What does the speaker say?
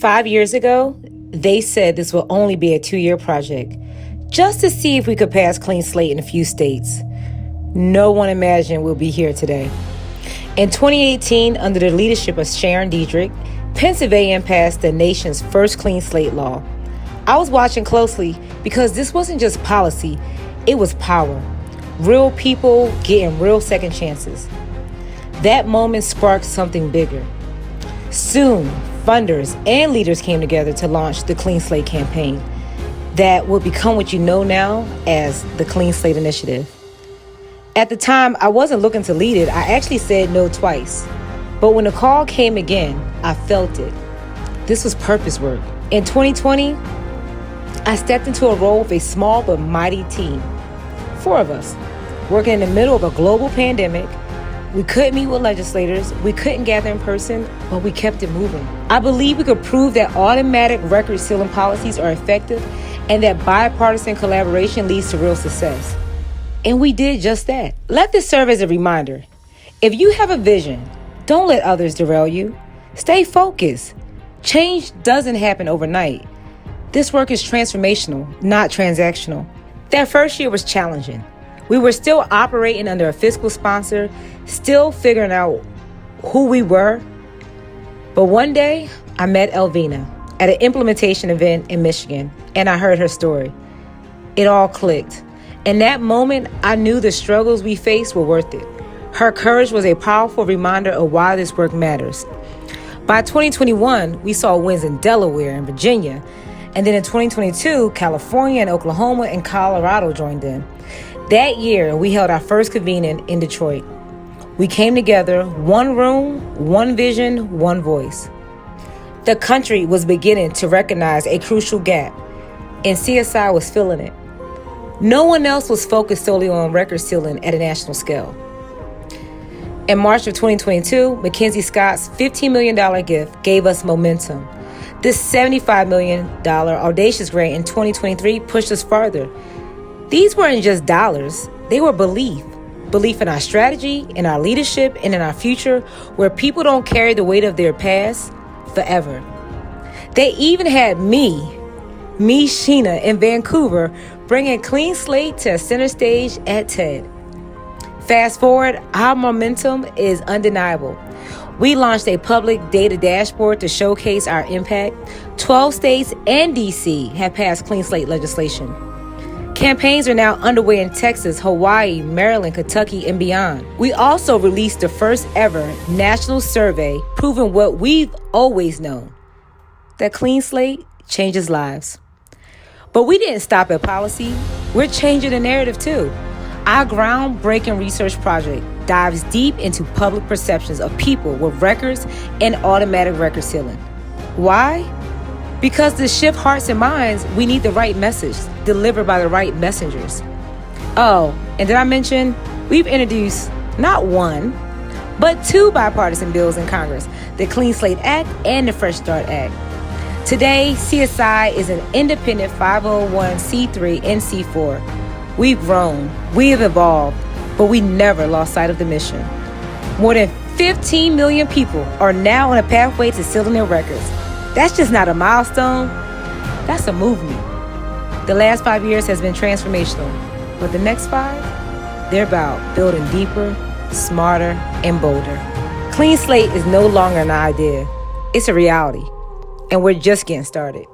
5 years ago, they said this will only be a 2-year project, just to see if we could pass Clean Slate in a few states. No one imagined we'll be here today. In 2018, under the leadership of Sharon Diedrich, Pennsylvania passed the nation's first Clean Slate law. I was watching closely because this wasn't just policy, it was power. Real people getting real second chances. That moment sparked something bigger. Soon, funders and leaders came together to launch the Clean Slate campaign that will become what you know now as the Clean Slate Initiative. At the time, I wasn't looking to lead it. I actually said no twice. But when the call came again, I felt it. This was purpose work. In 2020, I stepped into a role with a small but mighty team. 4 of us, working in the middle of a global pandemic. We couldn't meet with legislators, we couldn't gather in person, but we kept it moving. I believe we could prove that automatic record sealing policies are effective and that bipartisan collaboration leads to real success. And we did just that. Let this serve as a reminder. If you have a vision, don't let others derail you. Stay focused. Change doesn't happen overnight. This work is transformational, not transactional. That first year was challenging. We were still operating under a fiscal sponsor, still figuring out who we were. But one day, I met Elvina at an implementation event in Michigan, and I heard her story. It all clicked. In that moment, I knew the struggles we faced were worth it. Her courage was a powerful reminder of why this work matters. By 2021, we saw wins in Delaware and Virginia. And then in 2022, California and Oklahoma and Colorado joined in. That year, we held our first convening in Detroit. We came together, one room, one vision, one voice. The country was beginning to recognize a crucial gap, and CSI was filling it. No one else was focused solely on record sealing at a national scale. In March of 2022, Mackenzie Scott's $15 million gift gave us momentum. This $75 million audacious grant in 2023 pushed us farther. These weren't just dollars, they were belief. Belief in our strategy, in our leadership, and in our future, where people don't carry the weight of their past forever. They even had me, Sheena, in Vancouver, bringing Clean Slate to center stage at TED. Fast forward, our momentum is undeniable. We launched a public data dashboard to showcase our impact. 12 states and DC have passed Clean Slate legislation. Campaigns are now underway in Texas, Hawaii, Maryland, Kentucky, and beyond. We also released the first ever national survey proving what we've always known, that Clean Slate changes lives. But we didn't stop at policy. We're changing the narrative too. Our groundbreaking research project dives deep into public perceptions of people with records and automatic record sealing. Why? Because to shift hearts and minds, we need the right message delivered by the right messengers. Oh, and did I mention we've introduced not one, but 2 bipartisan bills in Congress, the Clean Slate Act and the Fresh Start Act. Today, CSI is an independent 501c3 and C4. We've grown, we have evolved, but we never lost sight of the mission. More than 15 million people are now on a pathway to sealing their records. That's just not a milestone, that's a movement. The last 5 years has been transformational, but the next 5, they're about building deeper, smarter, and bolder. Clean Slate is no longer an idea, it's a reality, and we're just getting started.